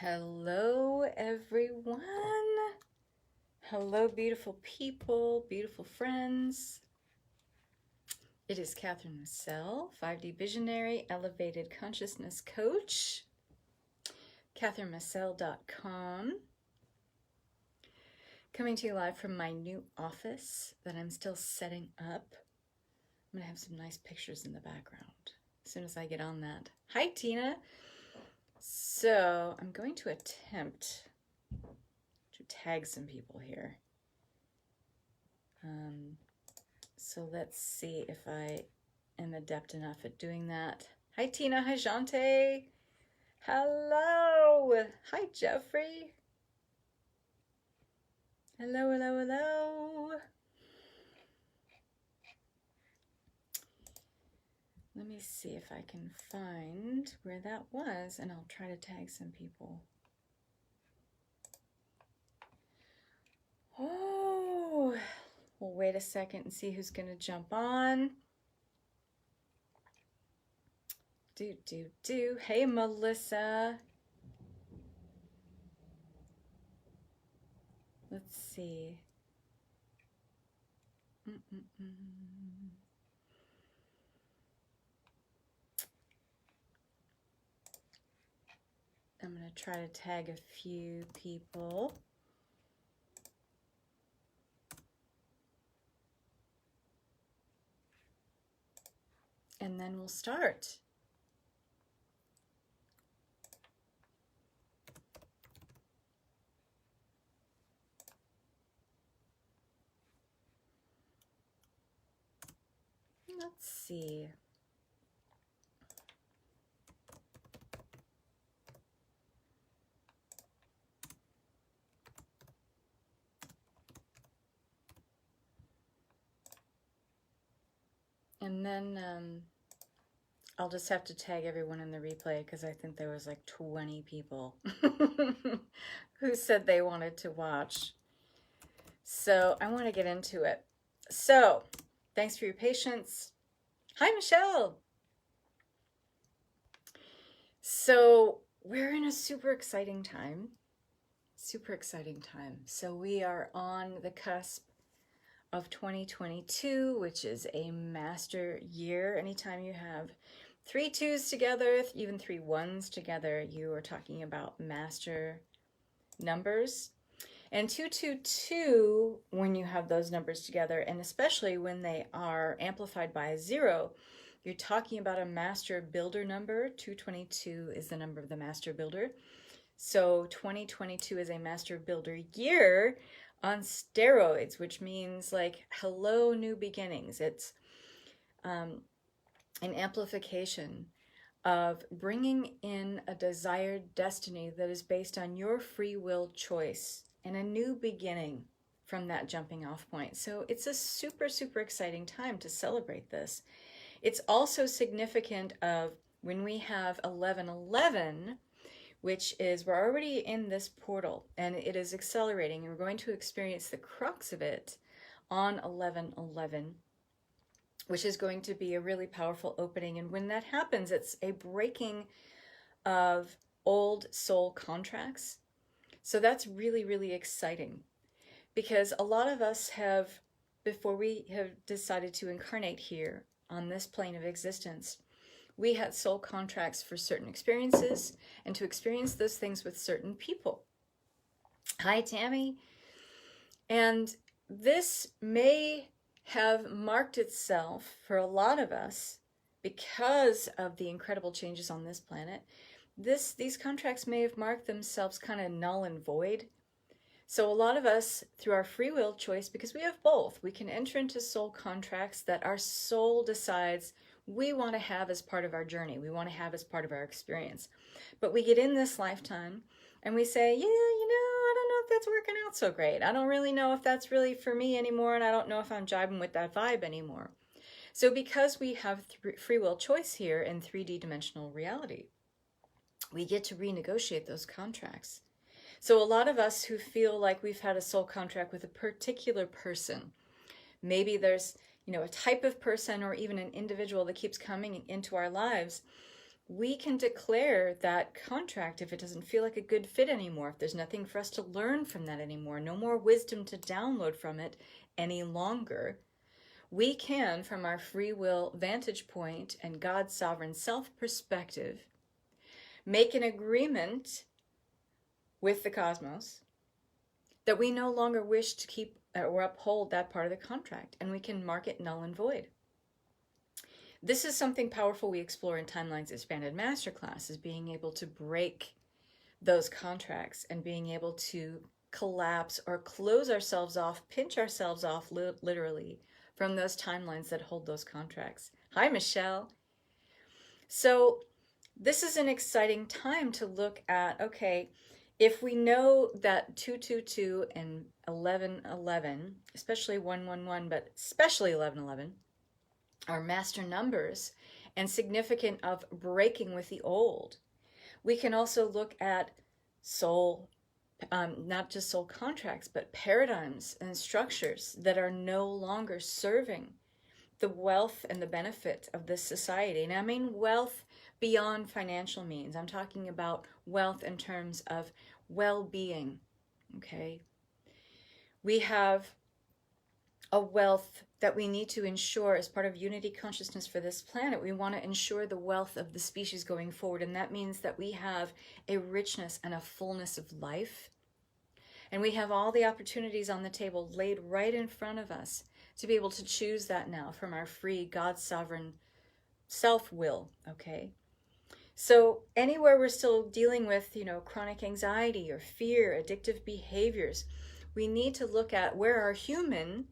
Hello, everyone. Hello, beautiful people, beautiful friends. It is Catherine Massell, 5D Visionary, Elevated Consciousness Coach, CatherineMassell.com. Coming to you live from my new office that I'm still setting up. I'm going to have some nice pictures in the background as soon as I get on that. Hi, Tina. So I'm going to attempt to tag some people here. So let's see if I am adept enough at doing that. Hi, Tina. Hi, Jante. Hello. Hi, Jeffrey. Hello, hello, hello. Let me see if I can find where that was, and I'll try to tag some people. Oh, we'll wait a second and see who's going to jump on. Do. Hey, Melissa. Let's see. I'm going to try to tag a few people. And then we'll start. Let's see. And then I'll just have to tag everyone in the replay because I think there was like 20 people who said they wanted to watch. So I want to get into it. So thanks for your patience. Hi, Michelle. So we're in a super exciting time. So we are on the cusp of 2022, which is a master year. Anytime you have 3 2s together, even 3 1s together, you are talking about master numbers. And 222, when you have those numbers together, and especially when they are amplified by a 0, you're talking about a master builder number. 222 is the number of the master builder. So 2022 is a master builder year on steroids, which means like hello, new beginnings. It's an amplification of bringing in a desired destiny that is based on your free will choice and a new beginning from that jumping off point. So it's a super, super exciting time to celebrate this. It's also significant of when we have 1111, which is we're already in this portal and it is accelerating, and we're going to experience the crux of it on 1111, which is going to be a really powerful opening. And when that happens, it's a breaking of old soul contracts. So that's really, really exciting, because a lot of us have, before we have decided to incarnate here on this plane of existence, we had soul contracts for certain experiences and to experience those things with certain people. Hi, Tammy. And this may have marked itself for a lot of us because of the incredible changes on this planet. These contracts may have marked themselves kind of null and void. So a lot of us, through our free will choice, because we have both, we can enter into soul contracts that our soul decides we want to have as part of our journey. We want to have as part of our experience. But we get in this lifetime and we say, yeah, I don't know if that's working out so great. I don't really know if that's really for me anymore, and I don't know if I'm jiving with that vibe anymore. So because we have free will choice here in 3D dimensional reality, we get to renegotiate those contracts. So a lot of us who feel like we've had a soul contract with a particular person, maybe there's a type of person or even an individual that keeps coming into our lives we can declare that contract if it doesn't feel like a good fit anymore, if there's nothing for us to learn from that anymore, no more wisdom to download from it any longer. We can, from our free will vantage point and God's sovereign self perspective, make an agreement with the cosmos that we no longer wish to keep or uphold that part of the contract, and we can mark it null and void. This is something powerful we explore in Timeline's Expanded Masterclass, is being able to break those contracts and being able to collapse or close ourselves off, pinch ourselves off literally from those timelines that hold those contracts. Hi, Michelle. So this is an exciting time to look at, okay, if we know that 222 and 1111, especially 111, but especially 1111, are master numbers and significant of breaking with the old, we can also look at soul, not just soul contracts, but paradigms and structures that are no longer serving the wealth and the benefit of this society. And I mean wealth beyond financial means. I'm talking about wealth in terms of well-being, okay? We have a wealth that we need to ensure as part of unity consciousness for this planet. We want to ensure the wealth of the species going forward, and that means that we have a richness and a fullness of life, and we have all the opportunities on the table laid right in front of us to be able to choose that now from our free God's sovereign self-will, okay? So anywhere we're still dealing with, chronic anxiety or fear, addictive behaviors, we need to look at where our human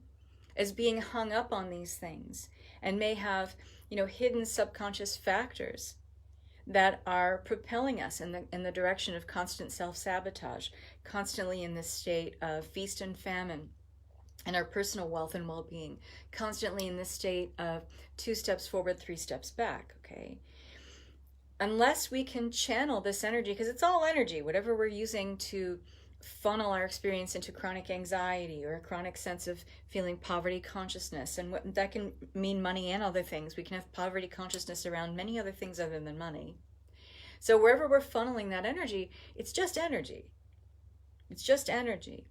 is being hung up on these things and may have, hidden subconscious factors that are propelling us in the direction of constant self-sabotage, constantly in this state of feast and famine and our personal wealth and well-being, constantly in this state of 2 steps forward, 3 steps back, okay? Unless we can channel this energy, because it's all energy, whatever we're using to funnel our experience into chronic anxiety or a chronic sense of feeling poverty consciousness, and what that can mean money and other things. We can have poverty consciousness around many other things other than money. So wherever we're funneling that energy, it's just energy. It's just energy.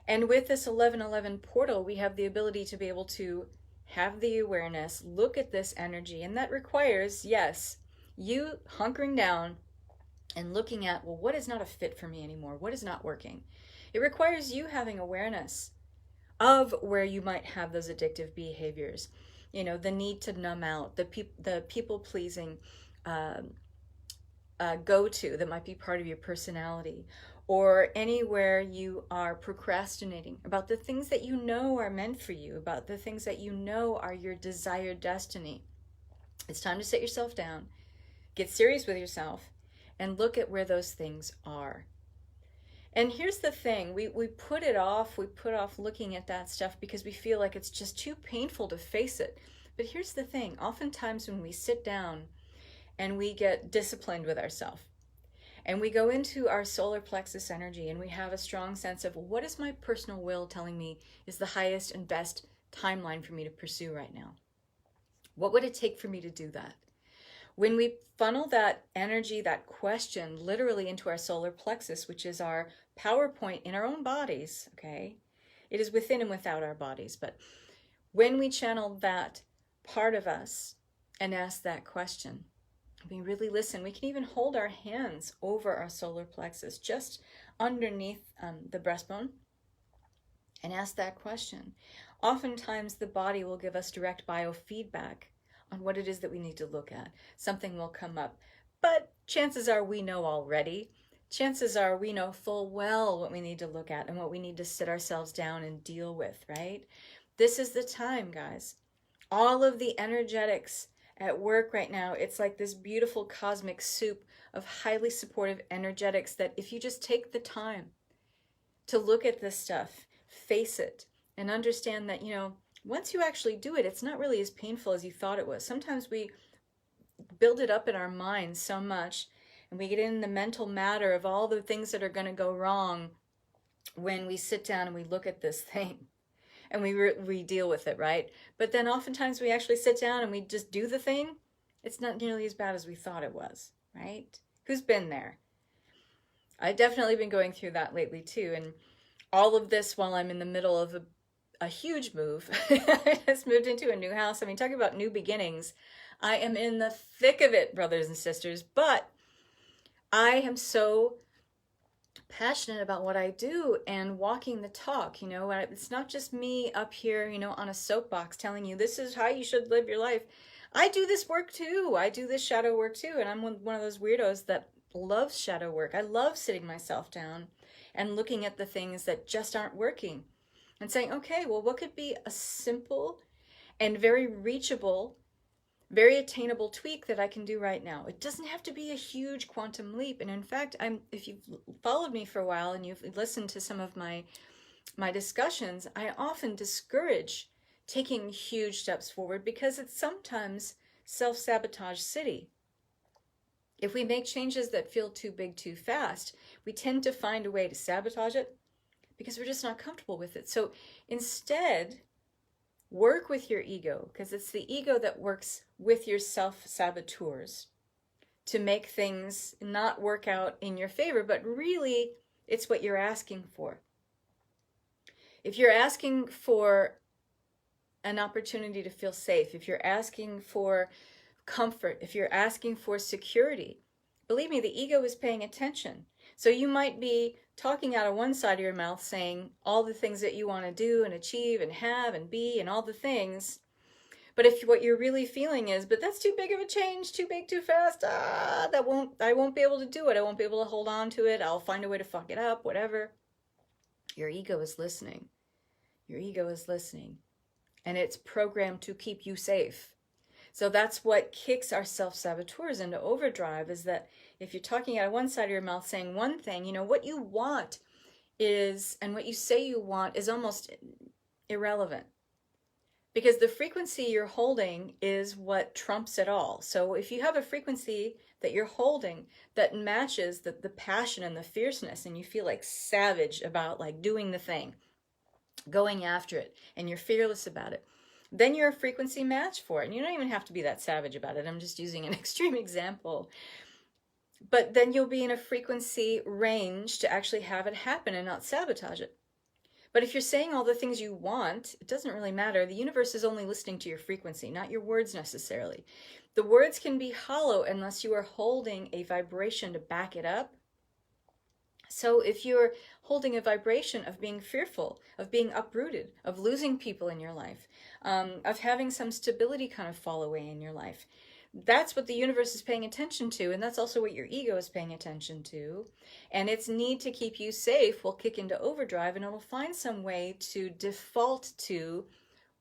And with this 1111 portal, we have the ability to be able to have the awareness, look at this energy, and that requires, yes, you hunkering down and looking at, well, what is not a fit for me anymore? What is not working? It requires you having awareness of where you might have those addictive behaviors, the need to numb out, the people-pleasing go-to that might be part of your personality, or anywhere you are procrastinating about the things that you know are meant for you, about the things that you know are your desired destiny. It's time to sit yourself down, get serious with yourself, and look at where those things are. And here's the thing, we put off looking at that stuff because we feel like it's just too painful to face it. But here's the thing, oftentimes when we sit down and we get disciplined with ourselves, and we go into our solar plexus energy and we have a strong sense of, what is my personal will telling me is the highest and best timeline for me to pursue right now? What would it take for me to do that? When we funnel that energy, that question, literally into our solar plexus, which is our power point in our own bodies, okay? It is within and without our bodies. But when we channel that part of us and ask that question, we really listen. We can even hold our hands over our solar plexus, just underneath the breastbone, and ask that question. Oftentimes, the body will give us direct biofeedback on what it is that we need to look at. Something will come up, but chances are we know already. Chances are we know full well what we need to look at and what we need to sit ourselves down and deal with, right? This is the time, guys. All of the energetics at work right now, it's like this beautiful cosmic soup of highly supportive energetics that if you just take the time to look at this stuff, face it, and understand that, once you actually do it, it's not really as painful as you thought it was. Sometimes we build it up in our minds so much, and we get in the mental matter of all the things that are going to go wrong when we sit down and we look at this thing and we deal with it, right? But then oftentimes we actually sit down and we just do the thing, It's not nearly as bad as we thought it was, right? Who's been there? I've definitely been going through that lately too. And all of this while I'm in the middle of a huge move. I just moved into a new house. I mean, talking about new beginnings. I am in the thick of it, brothers and sisters, but I am so passionate about what I do and walking the talk. It's not just me up here, on a soapbox telling you this is how you should live your life. I do this work too. I do this shadow work too. And I'm one of those weirdos that loves shadow work. I love sitting myself down and looking at the things that just aren't working and saying, okay, well, what could be a simple and very reachable, very attainable tweak that I can do right now? It doesn't have to be a huge quantum leap. And in fact, if you've followed me for a while and you've listened to some of my discussions, I often discourage taking huge steps forward because it's sometimes self-sabotage city. If we make changes that feel too big too fast, we tend to find a way to sabotage it because we're just not comfortable with it. So instead, work with your ego, because it's the ego that works with your self-saboteurs to make things not work out in your favor, but really it's what you're asking for. If you're asking for an opportunity to feel safe, if you're asking for comfort, if you're asking for security, believe me, the ego is paying attention. So you might be talking out of one side of your mouth saying all the things that you want to do and achieve and have and be and all the things. But if what you're really feeling is, but that's too big of a change, too big, too fast, I won't be able to do it. I won't be able to hold on to it. I'll find a way to fuck it up, whatever. Your ego is listening. Your ego is listening. And it's programmed to keep you safe. So that's what kicks our self-saboteurs into overdrive, is that if you're talking out of one side of your mouth saying one thing, what you want is, and what you say you want is almost irrelevant. Because the frequency you're holding is what trumps it all. So if you have a frequency that you're holding that matches the passion and the fierceness, and you feel like savage about like doing the thing, going after it, and you're fearless about it, then you're a frequency match for it. And you don't even have to be that savage about it. I'm just using an extreme example. But then you'll be in a frequency range to actually have it happen and not sabotage it. But if you're saying all the things you want, it doesn't really matter. The universe is only listening to your frequency, not your words necessarily. The words can be hollow unless you are holding a vibration to back it up. So if you're holding a vibration of being fearful, of being uprooted, of losing people in your life, of having some stability kind of fall away in your life, that's what the universe is paying attention to, and that's also what your ego is paying attention to. And its need to keep you safe will kick into overdrive, and it'll find some way to default to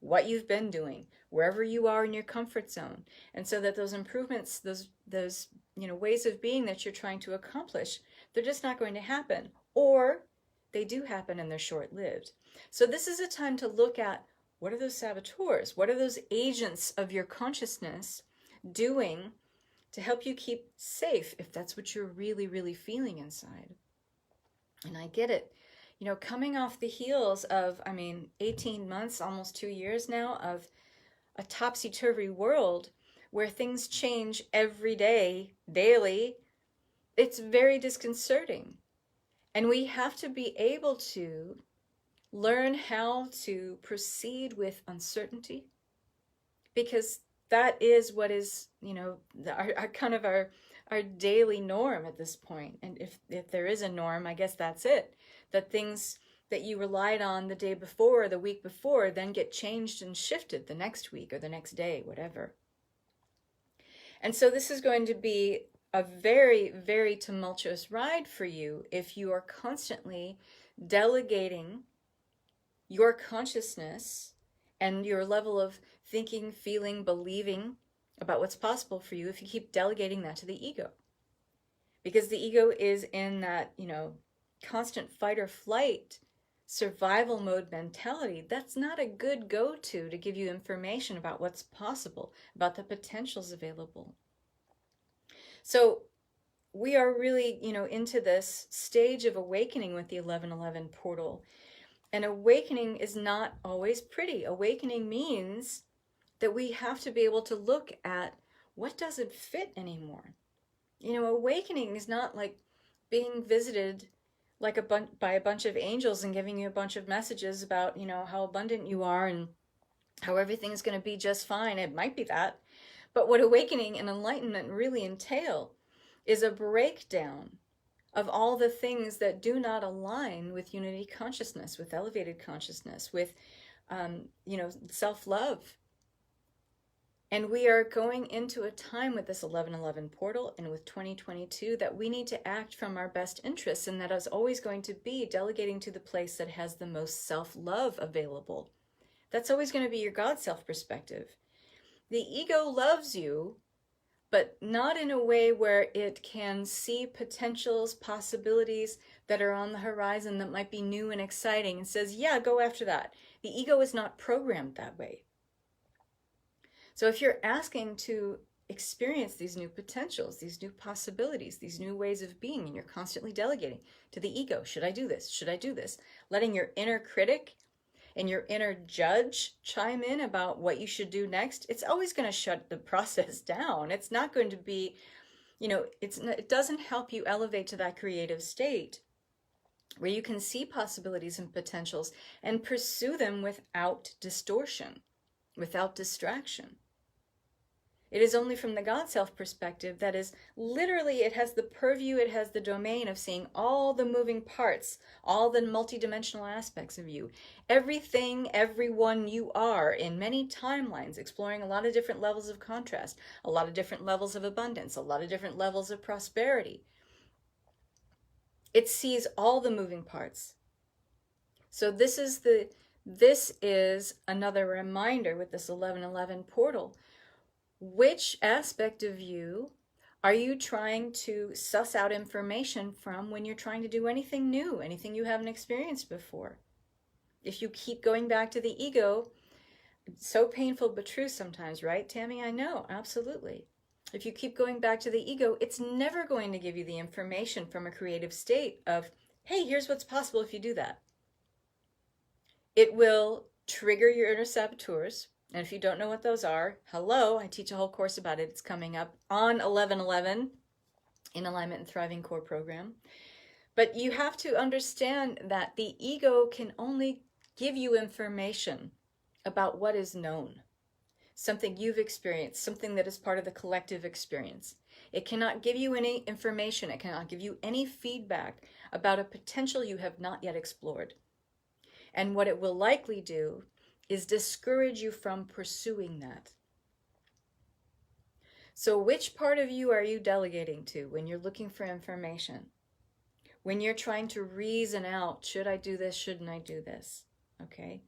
what you've been doing, wherever you are in your comfort zone. And so that those improvements, those ways of being that you're trying to accomplish, they're just not going to happen. Or they do happen and they're short-lived. So this is a time to look at, what are those saboteurs? What are those agents of your consciousness doing to help you keep safe, if that's what you're really, really feeling inside? And I get it. Coming off the heels of, 18 months, almost 2 years now, of a topsy-turvy world where things change every day, daily, it's very disconcerting. And we have to be able to learn how to proceed with uncertainty, because that is what is, our daily norm at this point. And if there is a norm, I guess that's it. That things that you relied on the day before or the week before then get changed and shifted the next week or the next day, whatever. And so this is going to be a very, very tumultuous ride for you if you are constantly delegating your consciousness and your level of thinking, feeling, believing about what's possible for you, if you keep delegating that to the ego. Because the ego is in that, constant fight or flight, survival mode mentality. That's not a good go-to to give you information about what's possible, about the potentials available. So we are really, into this stage of awakening with the 1111 portal. And awakening is not always pretty. Awakening means that we have to be able to look at what doesn't fit anymore. Awakening is not like being visited like by a bunch of angels and giving you a bunch of messages about, how abundant you are and how everything's going to be just fine. It might be that. But what awakening and enlightenment really entail is a breakdown of all the things that do not align with unity consciousness, with elevated consciousness, with, self-love. And we are going into a time with this 1111 portal and with 2022 that we need to act from our best interests, and that is always going to be delegating to the place that has the most self-love available. That's always going to be your God self perspective. The ego loves you, but not in a way where it can see potentials, possibilities that are on the horizon that might be new and exciting and says, yeah, go after that. The ego is not programmed that way. So if you're asking to experience these new potentials, these new possibilities, these new ways of being, and you're constantly delegating to the ego, should I do this? Should I do this? Letting your inner critic and your inner judge chime in about what you should do next, it's always going to shut the process down. It's not going to be, it doesn't help you elevate to that creative state where you can see possibilities and potentials and pursue them without distortion, without distraction. It is only from the God self perspective that is literally, it has the purview, it has the domain of seeing all the moving parts, all the multidimensional aspects of you, everything, everyone you are in many timelines, exploring a lot of different levels of contrast, a lot of different levels of abundance, a lot of different levels of prosperity. It sees all the moving parts. So this is another reminder with this 1111 portal. Which aspect of you are you trying to suss out information from when you're trying to do anything new, anything you haven't experienced before? If you keep going back to the ego, it's so painful but true sometimes, right, Tammy? I know, absolutely. If you keep going back to the ego, it's never going to give you the information from a creative state of, hey, here's what's possible if you do that. It will trigger your inner saboteurs. And if you don't know what those are, hello, I teach a whole course about it. It's coming up on 1111 in Alignment and Thriving Core program. But you have to understand that the ego can only give you information about what is known, something you've experienced, something that is part of the collective experience. It cannot give you any information. It cannot give you any feedback about a potential you have not yet explored. And what it will likely do is discourage you from pursuing that. So which part of you are you delegating to when you're looking for information? When you're trying to reason out, should I do this, shouldn't I do this? Okay?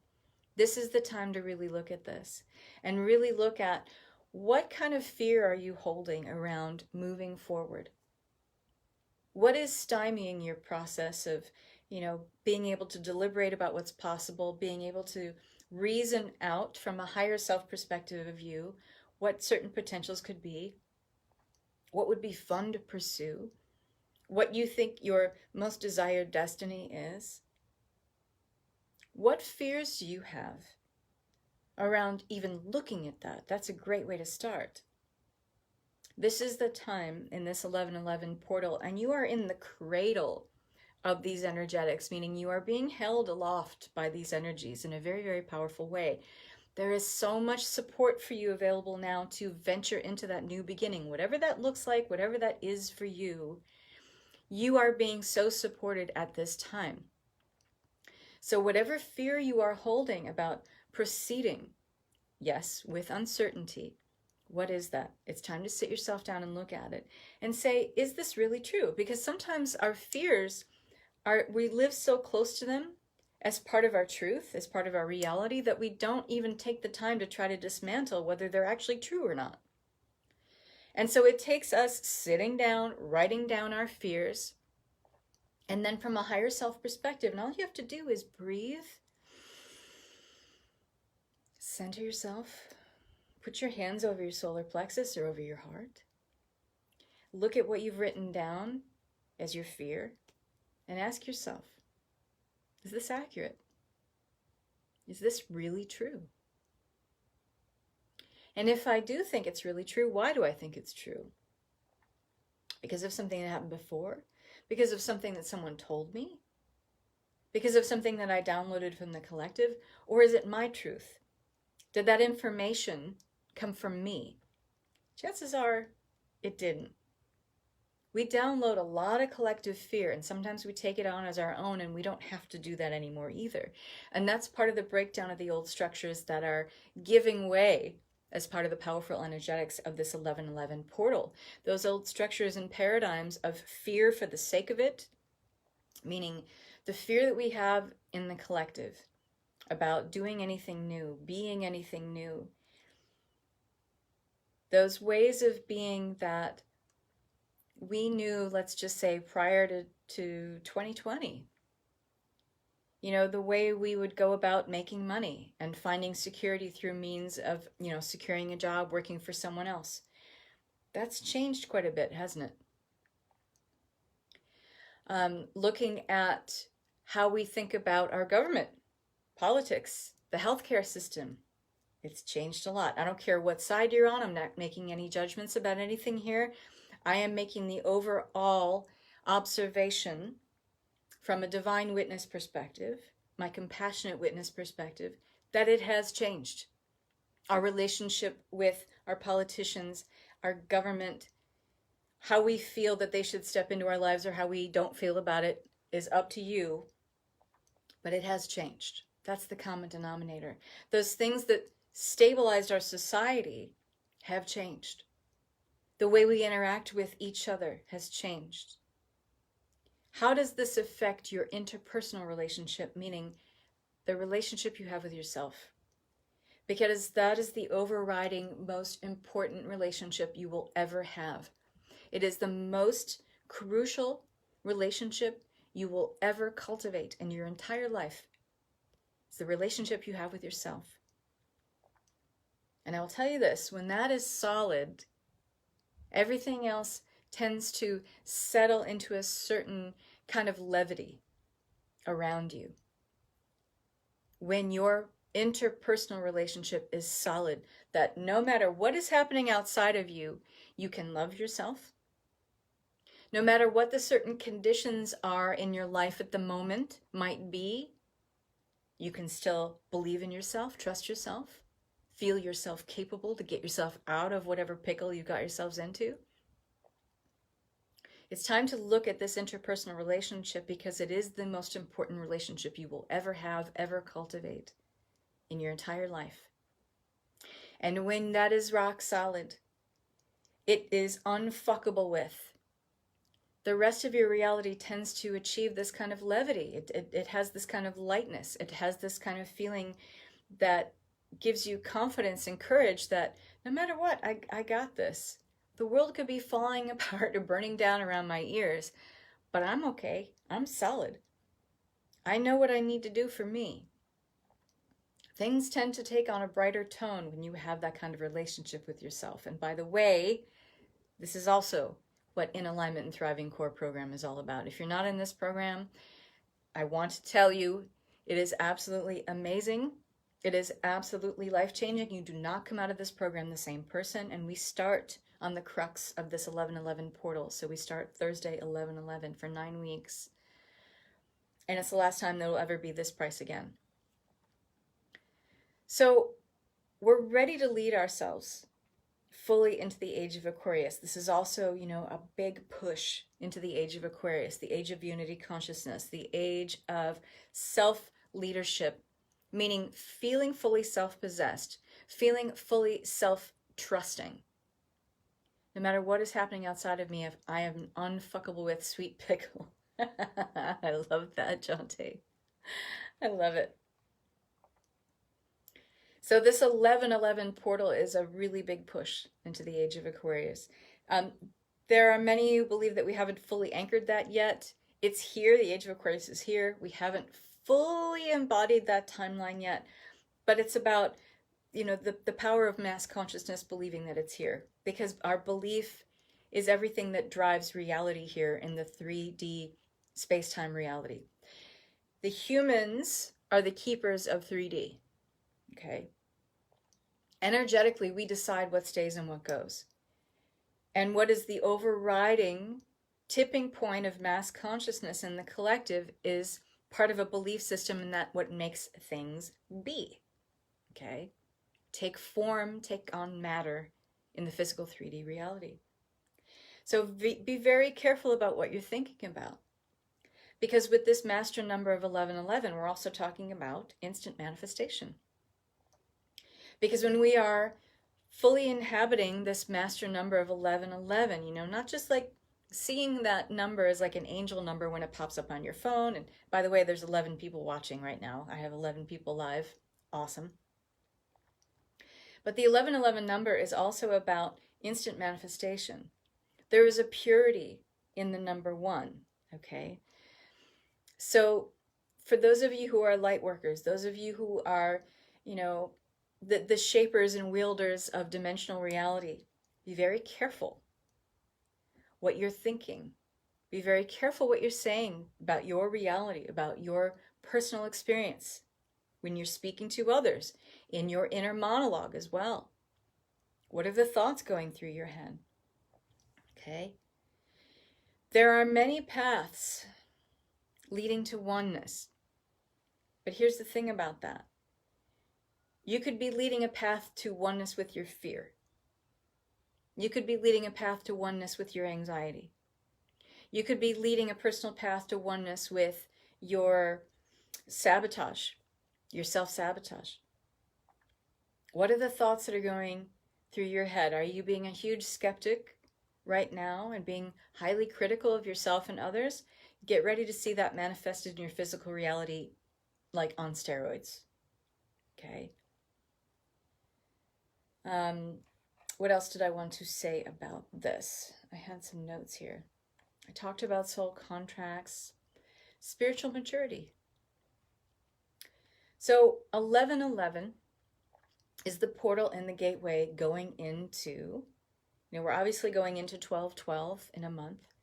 This is the time to really look at this and really look at what kind of fear are you holding around moving forward? What is stymieing your process of, being able to deliberate about what's possible, being able to reason out from a higher self perspective of you what certain potentials could be, what would be fun to pursue, what you think your most desired destiny is? What fears do you have around even looking at that? That's a great way to start. This is the time in this 1111 portal, and you are in the cradle of these energetics, meaning you are being held aloft by these energies in a very, very powerful way. There is so much support for you available now to venture into that new beginning, whatever that looks like, whatever that is for you. You are being so supported at this time. So whatever fear you are holding about proceeding, yes, with uncertainty, what is that? It's time to sit yourself down and look at it and say, is this really true? Because sometimes our fears we live so close to them as part of our truth, as part of our reality, that we don't even take the time to try to dismantle whether they're actually true or not. And so it takes us sitting down, writing down our fears, and then from a higher self perspective, and all you have to do is breathe, center yourself, put your hands over your solar plexus or over your heart, look at what you've written down as your fear, and ask yourself, is this accurate? Is this really true? And if I do think it's really true, why do I think it's true? Because of something that happened before? Because of something that someone told me? Because of something that I downloaded from the collective? Or is it my truth? Did that information come from me? Chances are it didn't. We download a lot of collective fear, and sometimes we take it on as our own, and we don't have to do that anymore either. And that's part of the breakdown of the old structures that are giving way as part of the powerful energetics of this 1111 portal. Those old structures and paradigms of fear for the sake of it, meaning the fear that we have in the collective about doing anything new, being anything new. Those ways of being that we knew, let's just say, prior to 2020, the way we would go about making money and finding security through means of, securing a job, working for someone else. That's changed quite a bit, hasn't it? Looking at how we think about our government, politics, the healthcare system, it's changed a lot. I don't care what side you're on. I'm not making any judgments about anything here. I am making the overall observation from a divine witness perspective, my compassionate witness perspective, that it has changed. Our relationship with our politicians, our government, how we feel that they should step into our lives or how we don't feel about it is up to you, but it has changed. That's the common denominator. Those things that stabilized our society have changed. The way we interact with each other has changed. How does this affect your interpersonal relationship, meaning the relationship you have with yourself? Because that is the overriding, most important relationship you will ever have. It is the most crucial relationship you will ever cultivate in your entire life. It's the relationship you have with yourself. And I will tell you this, when that is solid, everything else tends to settle into a certain kind of levity around you. When your interpersonal relationship is solid, that no matter what is happening outside of you, you can love yourself. No matter what the certain conditions are in your life at the moment might be, you can still believe in yourself, trust yourself, feel yourself capable to get yourself out of whatever pickle you got yourselves into. It's time to look at this interpersonal relationship because it is the most important relationship you will ever have, ever cultivate in your entire life. And when that is rock solid, it is unfuckable with. The rest of your reality tends to achieve this kind of levity. It has this kind of lightness. It has this kind of feeling that gives you confidence and courage that no matter what, I got this. The world could be falling apart or burning down around my ears, but I'm okay. I'm solid. I know what I need to do for me. Things tend to take on a brighter tone when you have that kind of relationship with yourself. And by the way, this is also what In Alignment and Thriving Core program is all about. If you're not in this program, I want to tell you, it is absolutely amazing. It is absolutely life-changing. You do not come out of this program the same person. And we start on the crux of this 1111 portal. So we start Thursday, 11/11 for 9 weeks. And it's the last time that will ever be this price again. So we're ready to lead ourselves fully into the age of Aquarius. This is also, a big push into the age of Aquarius, the age of unity consciousness, the age of self-leadership, meaning feeling fully self-possessed, feeling fully self-trusting. No matter what is happening outside of me, if I am unfuckable with sweet pickle. I love that, Jonte. I love it. So this 1111 portal is a really big push into the age of Aquarius. There are many who believe that we haven't fully anchored that yet. It's here. The age of Aquarius is here. We haven't fully embodied that timeline yet, but it's about, the power of mass consciousness believing that it's here, because our belief is everything that drives reality here in the 3D space-time reality. The humans are the keepers of 3D. Okay. Energetically, we decide what stays and what goes. And what is the overriding tipping point of mass consciousness in the collective is part of a belief system, and that what makes things be. Okay? Take form, take on matter in the physical 3D reality. So be very careful about what you're thinking about. Because with this master number of 1111, we're also talking about instant manifestation. Because when we are fully inhabiting this master number of 1111, you know, not just like seeing that number as like an angel number when it pops up on your phone. And by the way, there's 11 people watching right now. I have 11 people live. Awesome. But the 1111 number is also about instant manifestation. There is a purity in the number 1, okay? So for those of you who are light workers, those of you who are, you know, the shapers and wielders of dimensional reality, be very careful what you're thinking. Be very careful what you're saying about your reality, about your personal experience when you're speaking to others, in your inner monologue as well. What are the thoughts going through your head? Okay? There are many paths leading to oneness. But here's the thing about that. You could be leading a path to oneness with your fear. You could be leading a path to oneness with your anxiety. You could be leading a personal path to oneness with your sabotage, your self-sabotage. What are the thoughts that are going through your head? Are you being a huge skeptic right now and being highly critical of yourself and others? Get ready to see that manifested in your physical reality like on steroids. Okay. What else did I want to say about this? I had some notes here. I talked about soul contracts, spiritual maturity. So 1111 is the portal and the gateway going into, you know, we're obviously going into 1212 in a month,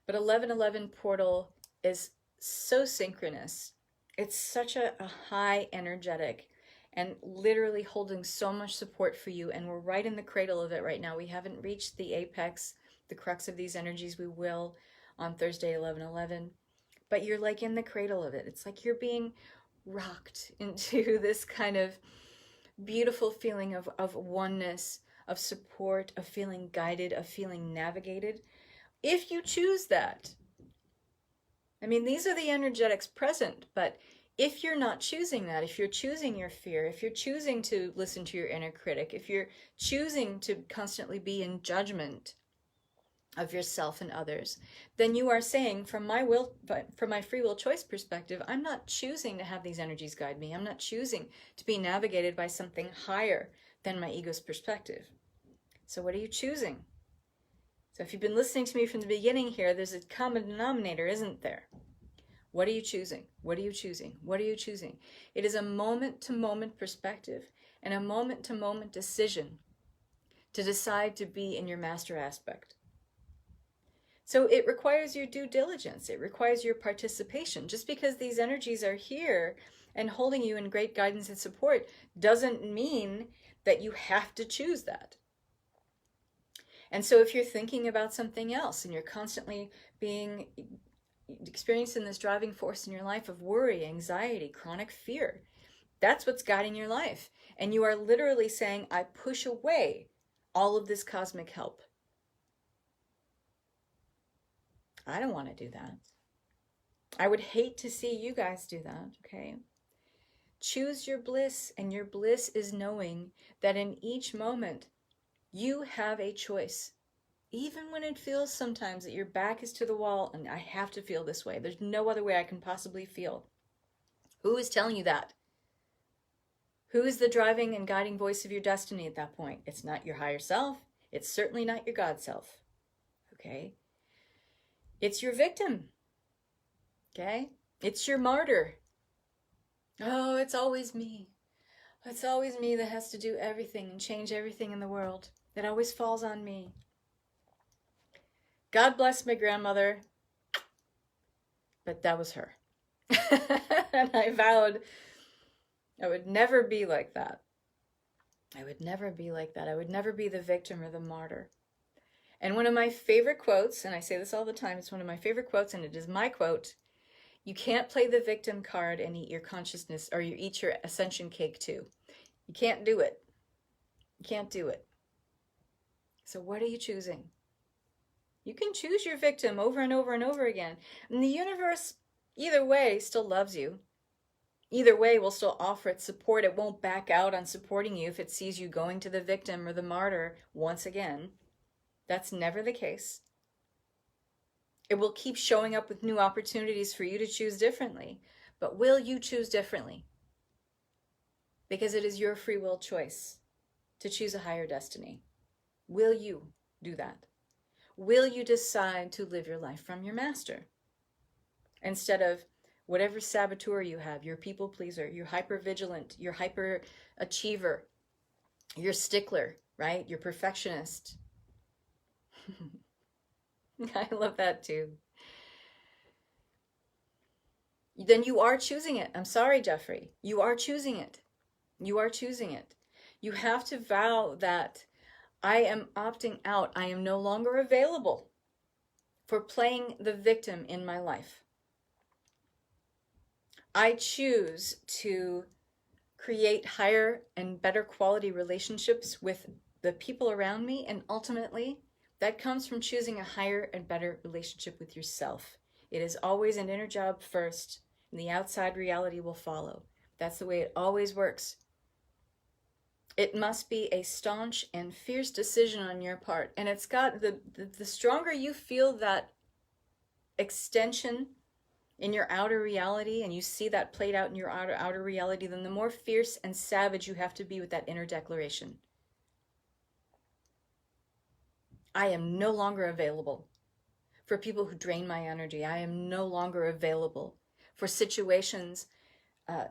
but 1111 portal is so synchronous. It's such a high energetic and literally holding so much support for you, and we're right in the cradle of it right now. We haven't reached the apex, the crux of these energies. We will on Thursday 11/11, but you're like in the cradle of it. It's like you're being rocked into this kind of beautiful feeling of oneness, of support, of feeling guided, of feeling navigated, if you choose that. I mean, these are the energetics present, but if you're not choosing that, if you're choosing your fear, if you're choosing to listen to your inner critic, if you're choosing to constantly be in judgment of yourself and others, then you are saying, from my free will choice perspective, I'm not choosing to have these energies guide me. I'm not choosing to be navigated by something higher than my ego's perspective. So what are you choosing? So if you've been listening to me from the beginning here, there's a common denominator, isn't there? What are you choosing? What are you choosing? What are you choosing? It is a moment-to-moment perspective and a moment-to-moment decision to decide to be in your master aspect. So it requires your due diligence. It requires your participation. Just because these energies are here and holding you in great guidance and support doesn't mean that you have to choose that. And so if you're thinking about something else and you're constantly experiencing this driving force in your life of worry, anxiety, chronic fear, that's what's guiding your life. And you are literally saying, I push away all of this cosmic help. I don't want to do that. I would hate to see you guys do that, okay? Choose your bliss, and your bliss is knowing that in each moment, you have a choice. Even when it feels sometimes that your back is to the wall and I have to feel this way. There's no other way I can possibly feel. Who is telling you that? Who is the driving and guiding voice of your destiny at that point? It's not your higher self. It's certainly not your God self. Okay? It's your victim. Okay? It's your martyr. Oh, it's always me. It's always me that has to do everything and change everything in the world. It always falls on me. God bless my grandmother, but that was her. And I vowed I would never be like that. I would never be like that. I would never be the victim or the martyr. And one of my favorite quotes, and I say this all the time, it's one of my favorite quotes, and it is my quote: you can't play the victim card and eat your consciousness, or you eat your ascension cake too. You can't do it. You can't do it. So what are you choosing? You can choose your victim over and over and over again. And the universe, either way, still loves you. Either way, will still offer its support. It won't back out on supporting you if it sees you going to the victim or the martyr once again. That's never the case. It will keep showing up with new opportunities for you to choose differently. But will you choose differently? Because it is your free will choice to choose a higher destiny. Will you do that? Will you decide to live your life from your master? Instead of whatever saboteur you have, your people pleaser, your hyper vigilant, your hyper achiever, your stickler, right? Your perfectionist. I love that too. Then you are choosing it. I'm sorry, Jeffrey. You are choosing it. You are choosing it. You have to vow that I am opting out. I am no longer available for playing the victim in my life. I choose to create higher and better quality relationships with the people around me, and ultimately that comes from choosing a higher and better relationship with yourself. It is always an inner job first, and the outside reality will follow. That's the way it always works. It must be a staunch and fierce decision on your part, and it's got the stronger you feel that extension in your outer reality, and you see that played out in your outer reality, then the more fierce and savage you have to be with that inner declaration. I am no longer available for people who drain my energy. I am no longer available for situations,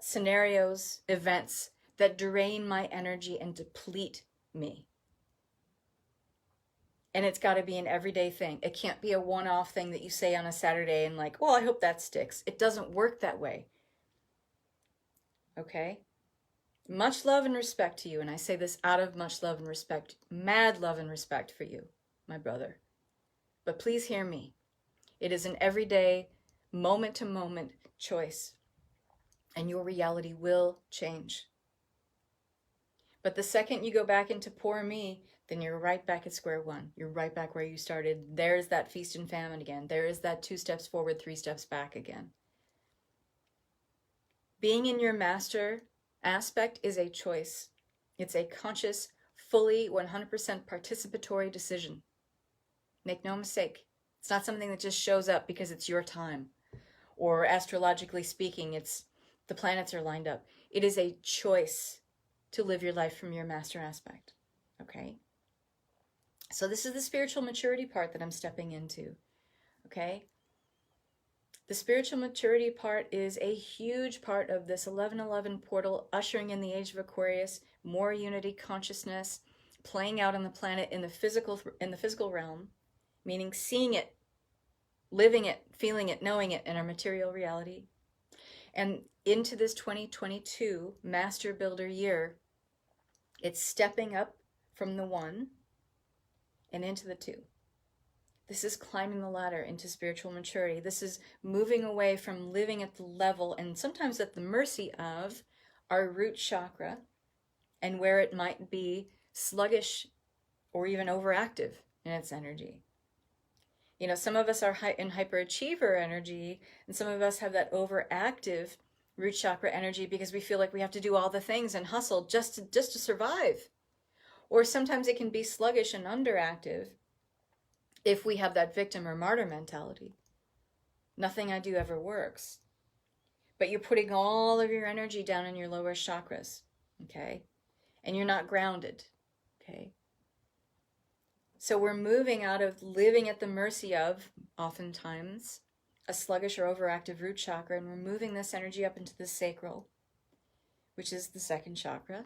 scenarios, events that drain my energy and deplete me. And it's got to be an everyday thing. It can't be a one-off thing that you say on a Saturday and like, well, I hope that sticks. It doesn't work that way. Okay? Much love and respect to you. And I say this out of much love and respect, mad love and respect for you, my brother. But please hear me. It is an everyday, moment-to-moment choice. And your reality will change. But the second you go back into poor me, then you're right back at square one. You're right back where you started. There's that feast and famine again. There is that 2 steps forward, 3 steps back again. Being in your master aspect is a choice. It's a conscious, fully 100% participatory decision. Make no mistake. It's not something that just shows up because it's your time. Or astrologically speaking, it's the planets are lined up. It is a choice to live your life from your master aspect. Okay? So this is the spiritual maturity part that I'm stepping into. Okay? The spiritual maturity part is a huge part of this 1111 portal, ushering in the age of Aquarius, more unity, consciousness, playing out on the planet in the physical realm, meaning seeing it, living it, feeling it, knowing it in our material reality. And into this 2022 Master Builder year, it's stepping up from the 1 and into the 2. This is climbing the ladder into spiritual maturity. This is moving away from living at the level and sometimes at the mercy of our root chakra and where it might be sluggish or even overactive in its energy. You know, some of us are in hyperachiever energy, and some of us have that overactive root chakra energy because we feel like we have to do all the things and hustle just to survive. Or sometimes it can be sluggish and underactive if we have that victim or martyr mentality. Nothing I do ever works. But you're putting all of your energy down in your lower chakras, okay? And you're not grounded, okay? So we're moving out of living at the mercy of, oftentimes, a sluggish or overactive root chakra, and we're moving this energy up into the sacral, which is the 2nd chakra.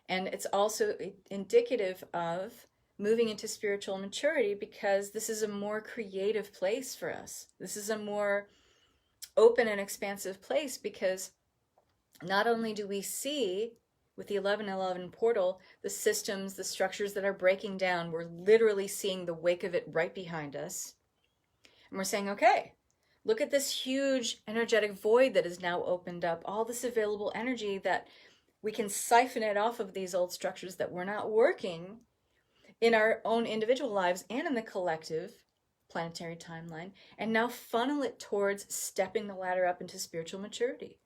And it's also indicative of moving into spiritual maturity because this is a more creative place for us. This is a more open and expansive place because not only do we see with the 1111 portal, the systems, the structures that are breaking down, we're literally seeing the wake of it right behind us. And we're saying, okay, look at this huge energetic void that is now opened up, all this available energy that we can siphon it off of these old structures that we're not working in our own individual lives and in the collective planetary timeline, and now funnel it towards stepping the ladder up into spiritual maturity.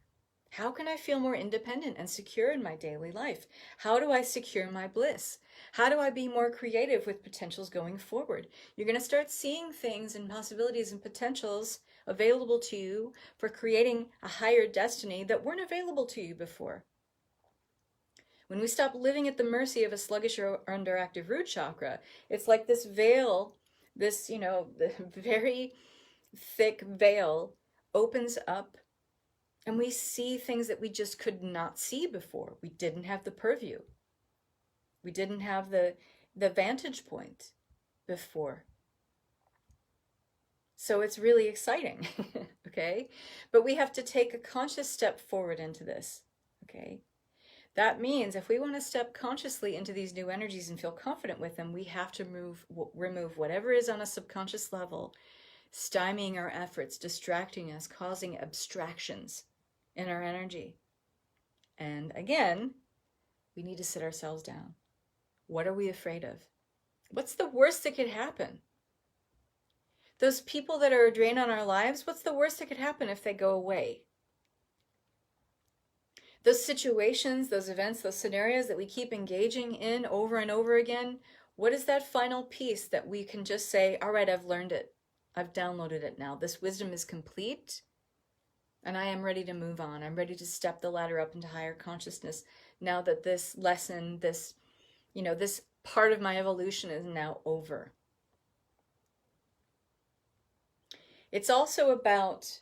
How can I feel more independent and secure in my daily life? How do I secure my bliss? How do I be more creative with potentials going forward? You're going to start seeing things and possibilities and potentials available to you for creating a higher destiny that weren't available to you before. When we stop living at the mercy of a sluggish or underactive root chakra, it's like this veil, this, the very thick veil opens up, and we see things that we just could not see before. We didn't have the purview. We didn't have the vantage point before. So it's really exciting, okay? But we have to take a conscious step forward into this, okay? That means if we want to step consciously into these new energies and feel confident with them, we have to remove whatever is on a subconscious level, stymieing our efforts, distracting us, causing abstractions in our energy. And again, we need to sit ourselves down. What are we afraid of? What's the worst that could happen? Those people that are a drain on our lives, what's the worst that could happen if they go away? Those situations, those events, those scenarios that we keep engaging in over and over again, what is that final piece that we can just say, all right, I've learned it. I've downloaded it now. This wisdom is complete, and I am ready to move on. I'm ready to step the ladder up into higher consciousness now that this lesson, this part of my evolution is now over. It's also about,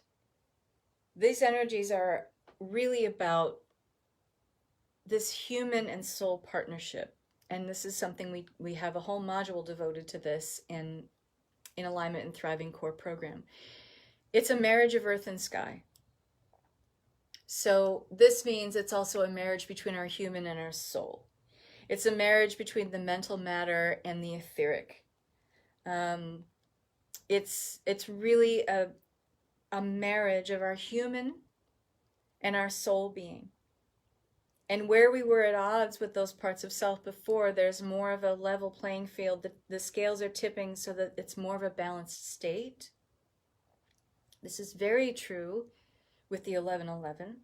these energies are really about this human and soul partnership. And this is something we have a whole module devoted to this in Alignment and Thriving Core program. It's a marriage of earth and sky. So this means it's also a marriage between our human and our soul. It's a marriage between the mental matter and the etheric. It's really a marriage of our human and our soul being. And where we were at odds with those parts of self before, there's more of a level playing field. The scales are tipping so that it's more of a balanced state. This is very true with the 1111.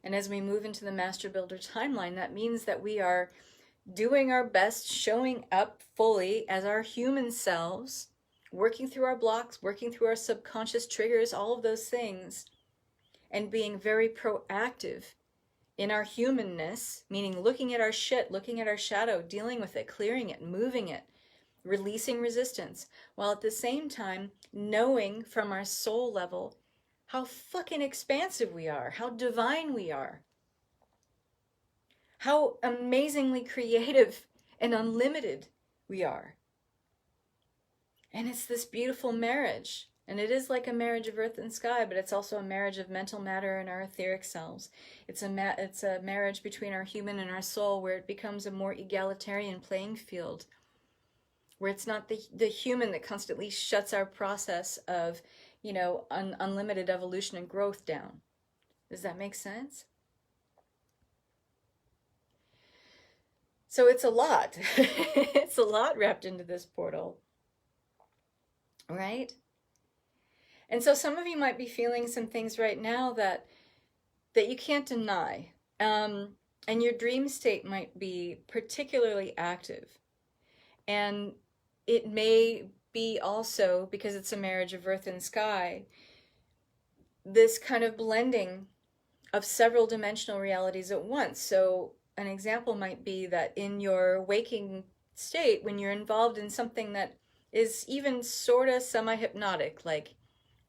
And as we move into the Master Builder timeline, that means that we are doing our best, showing up fully as our human selves, working through our blocks, working through our subconscious triggers, all of those things, and being very proactive in our humanness, meaning looking at our shit, looking at our shadow, dealing with it, clearing it, moving it, releasing resistance, while at the same time knowing from our soul level how fucking expansive we are, how divine we are, how amazingly creative and unlimited we are. And it's this beautiful marriage. And it is like a marriage of earth and sky, but it's also a marriage of mental matter and our etheric selves. It's a marriage between our human and our soul, where it becomes a more egalitarian playing field, where it's not the human that constantly shuts our process of, unlimited evolution and growth down. Does that make sense? So it's a lot. It's a lot wrapped into this portal, right? And so some of you might be feeling some things right now that you can't deny. And your dream state might be particularly active. And it may be also, because it's a marriage of earth and sky, this kind of blending of several dimensional realities at once. So an example might be that in your waking state, when you're involved in something that is even sort of semi-hypnotic, like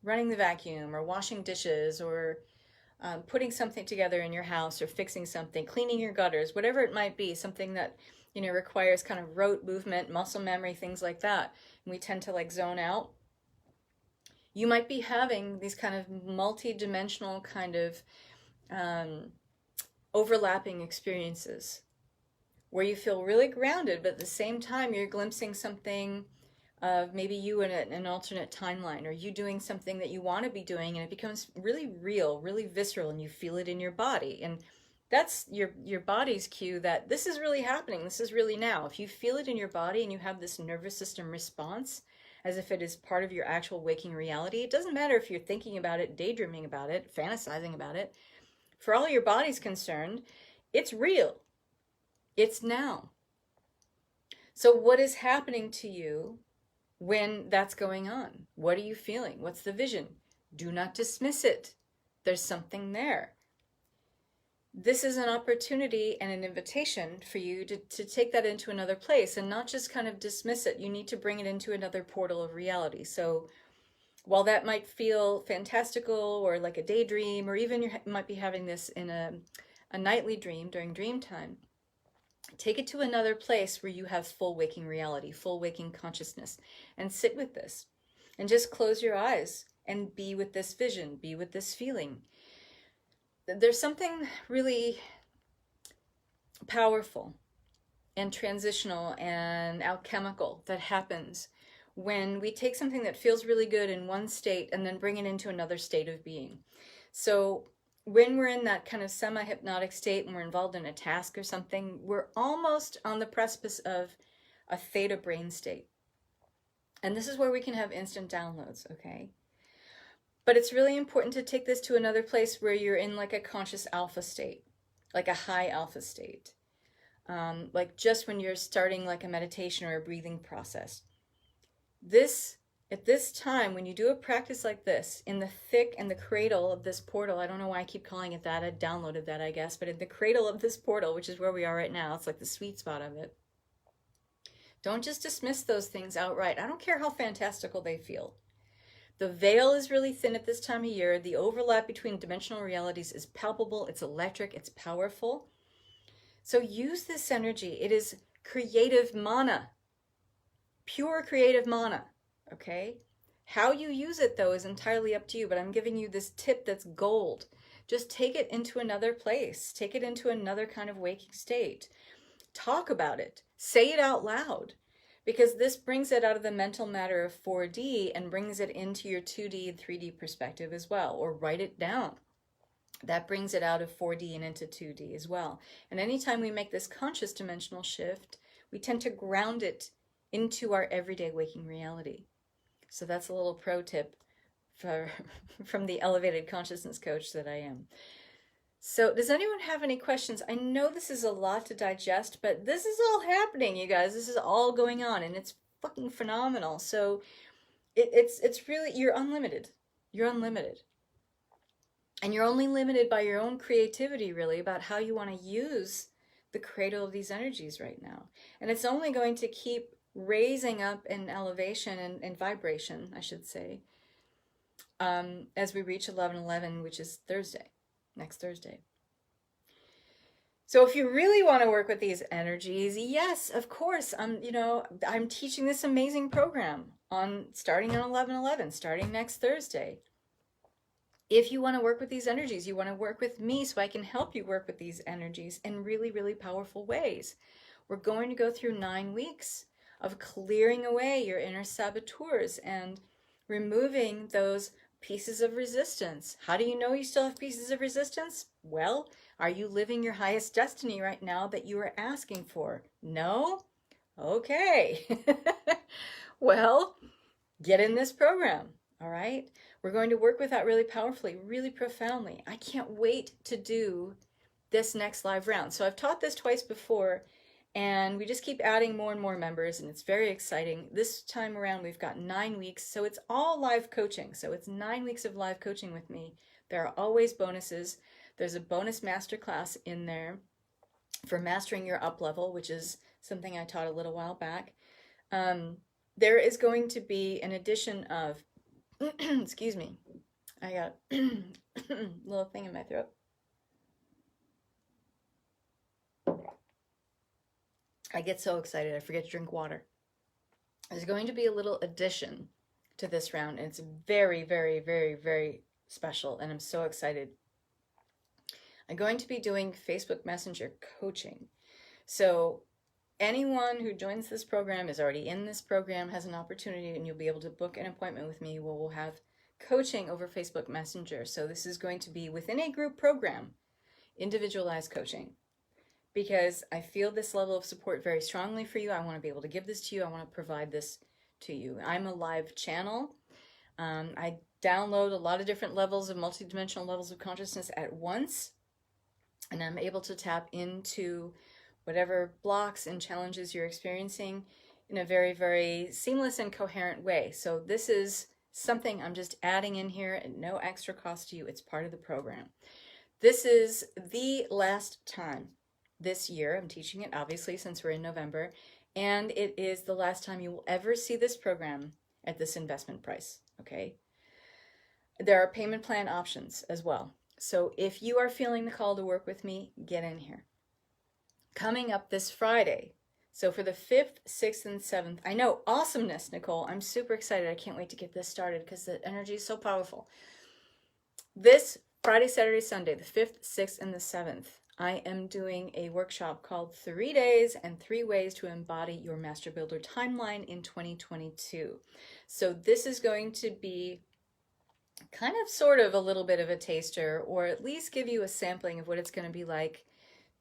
running the vacuum or washing dishes or putting something together in your house or fixing something, cleaning your gutters, whatever it might be, something that requires kind of rote movement, muscle memory, things like that, and we tend to zone out. You might be having these kind of multi-dimensional kind of overlapping experiences where you feel really grounded, but at the same time you're glimpsing something of maybe you in an alternate timeline, or you doing something that you want to be doing, and it becomes really real, really visceral, and you feel it in your body. And that's your body's cue that this is really happening, this is really now. If you feel it in your body and you have this nervous system response as if it is part of your actual waking reality, it doesn't matter if you're thinking about it, daydreaming about it, fantasizing about it. For all your body's concerned, it's real. It's now. So what is happening to you when that's going on? What are you feeling? What's the vision? Do not dismiss it. There's something there. This is an opportunity and an invitation for you to take that into another place and not just kind of dismiss it. You need to bring it into another portal of reality. So while that might feel fantastical or like a daydream, or even you might be having this in a nightly dream during dream time, take it to another place where you have full waking reality, full waking consciousness, and sit with this. And just close your eyes and be with this vision, be with this feeling. There's something really powerful and transitional and alchemical that happens when we take something that feels really good in one state and then bring it into another state of being. So when we're in that kind of semi-hypnotic state and we're involved in a task or something, we're almost on the precipice of a theta brain state. And this is where we can have instant downloads, okay? But it's really important to take this to another place where you're in like a conscious alpha state, like a high alpha state. Like just when you're starting like a meditation or a breathing process. At this time, when you do a practice like this, in the thick and the cradle of this portal, I don't know why I keep calling it that, I downloaded that, I guess, but in the cradle of this portal, which is where we are right now, it's like the sweet spot of it. Don't just dismiss those things outright. I don't care how fantastical they feel. The veil is really thin at this time of year. The overlap between dimensional realities is palpable, it's electric, it's powerful. So use this energy. It is creative mana, pure creative mana, okay? How you use it, though, is entirely up to you, but I'm giving you this tip that's gold. Just take it into another place. Take it into another kind of waking state. Talk about it. Say it out loud. Because this brings it out of the mental matter of 4D and brings it into your 2D and 3D perspective as well, or write it down. That brings it out of 4D and into 2D as well. And anytime we make this conscious dimensional shift, we tend to ground it into our everyday waking reality. So that's a little pro tip from the elevated consciousness coach that I am. So does anyone have any questions? I know this is a lot to digest, but this is all happening, you guys. This is all going on, and it's fucking phenomenal. So it's really, you're unlimited. You're unlimited. And you're only limited by your own creativity, really, about how you want to use the cradle of these energies right now. And it's only going to keep raising up in elevation and vibration, I should say, as we reach 11/11, which is Thursday. Next Thursday. So if you really want to work with these energies, yes, of course, I'm teaching this amazing program on starting on 11/11, starting next Thursday. If you want to work with these energies, you want to work with me so I can help you work with these energies in really, really powerful ways. We're going to go through 9 weeks of clearing away your inner saboteurs and removing those pieces of resistance. How do you know you still have pieces of resistance? Well, are you living your highest destiny right now that you are asking for? No? Okay. Well, get in this program, all right? We're going to work with that really powerfully, really profoundly. I can't wait to do this next live round. So I've taught this twice before, and we just keep adding more and more members, and it's very exciting. This time around, we've got 9 weeks, so it's all live coaching. So it's 9 weeks of live coaching with me. There are always bonuses. There's a bonus masterclass in there for mastering your up level, which is something I taught a little while back. There is going to be an addition of, excuse me, I got a little thing in my throat. I get so excited, I forget to drink water. There's going to be a little addition to this round, and it's very, very, very, very special, and I'm so excited. I'm going to be doing Facebook Messenger coaching. So anyone who joins this program is already in this program, has an opportunity, and you'll be able to book an appointment with me where we'll have coaching over Facebook Messenger. So this is going to be within a group program, individualized coaching, because I feel this level of support very strongly for you. I want to be able to give this to you. I want to provide this to you. I'm a live channel. I download a lot of different levels of multidimensional levels of consciousness at once, and I'm able to tap into whatever blocks and challenges you're experiencing in a very, very seamless and coherent way. So this is something I'm just adding in here at no extra cost to you. It's part of the program. This is the last time this year. I'm teaching it, obviously, since we're in November, and it is the last time you will ever see this program at this investment price, okay? There are payment plan options as well. So if you are feeling the call to work with me, get in here. Coming up this Friday, so for the 5th, 6th, and 7th, I know, awesomeness, Nicole. I'm super excited. I can't wait to get this started because the energy is so powerful. This Friday, Saturday, Sunday, the 5th, 6th, and the 7th, I am doing a workshop called 3 Days and 3 Ways to Embody Your Master Builder Timeline in 2022. So this is going to be kind of sort of a little bit of a taster, or at least give you a sampling of what it's going to be like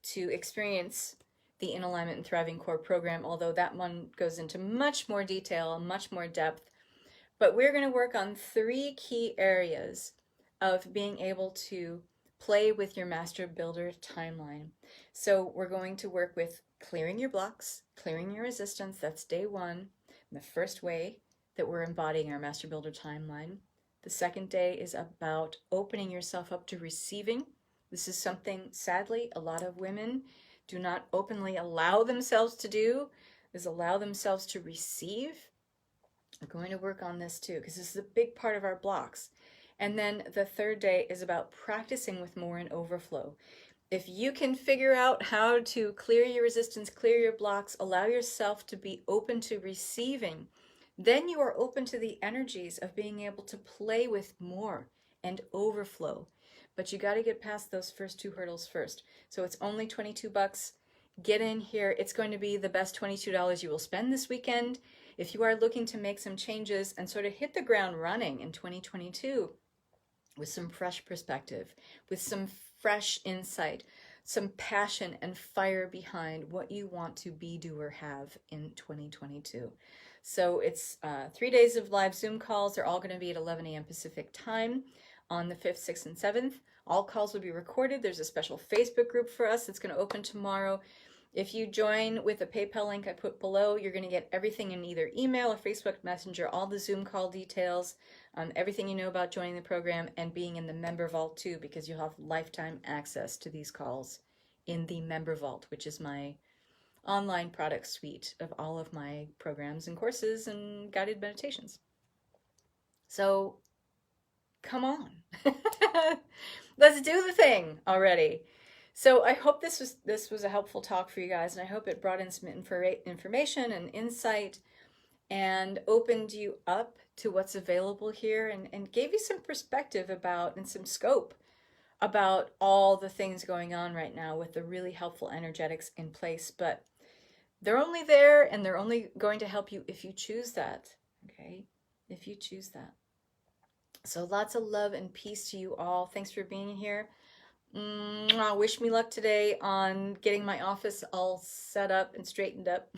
to experience the In Alignment and Thriving Core program, although that one goes into much more detail, much more depth. But we're going to work on 3 key areas of being able to play with your Master Builder timeline. So we're going to work with clearing your blocks, clearing your resistance. That's day 1, the first way that we're embodying our Master Builder timeline. The second day is about opening yourself up to receiving. This is something, sadly, a lot of women do not openly allow themselves to do, is allow themselves to receive. We're going to work on this too, because this is a big part of our blocks. And then the third day is about practicing with more and overflow. If you can figure out how to clear your resistance, clear your blocks, allow yourself to be open to receiving, then you are open to the energies of being able to play with more and overflow. But you got to get past those first 2 hurdles first. So it's only $22. Get in here. It's going to be the best $22 you will spend this weekend. If you are looking to make some changes and sort of hit the ground running in 2022 with some fresh perspective, with some fresh insight, some passion and fire behind what you want to be, do, or have in 2022. So it's 3 days of live Zoom calls. They're all going to be at 11 a.m. Pacific time on the 5th, 6th, and 7th. All calls will be recorded. There's a special Facebook group for us that's going to open tomorrow. If you join with the PayPal link I put below, you're going to get everything in either email or Facebook Messenger, all the Zoom call details, everything you know about joining the program, and being in the Member Vault too, because you'll have lifetime access to these calls in the Member Vault, which is my online product suite of all of my programs and courses and guided meditations. So come on. Let's do the thing already. So I hope this was a helpful talk for you guys, and I hope it brought in some information and insight and opened you up to what's available here, and gave you some perspective about and some scope about all the things going on right now with the really helpful energetics in place. But they're only there, and they're only going to help you if you choose that, okay? If you choose that. So lots of love and peace to you all. Thanks for being here. Wish me luck today on getting my office all set up and straightened up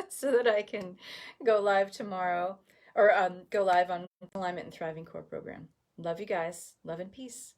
so that I can go live tomorrow, or go live on Alignment and Thriving Core program. Love you guys. Love and peace.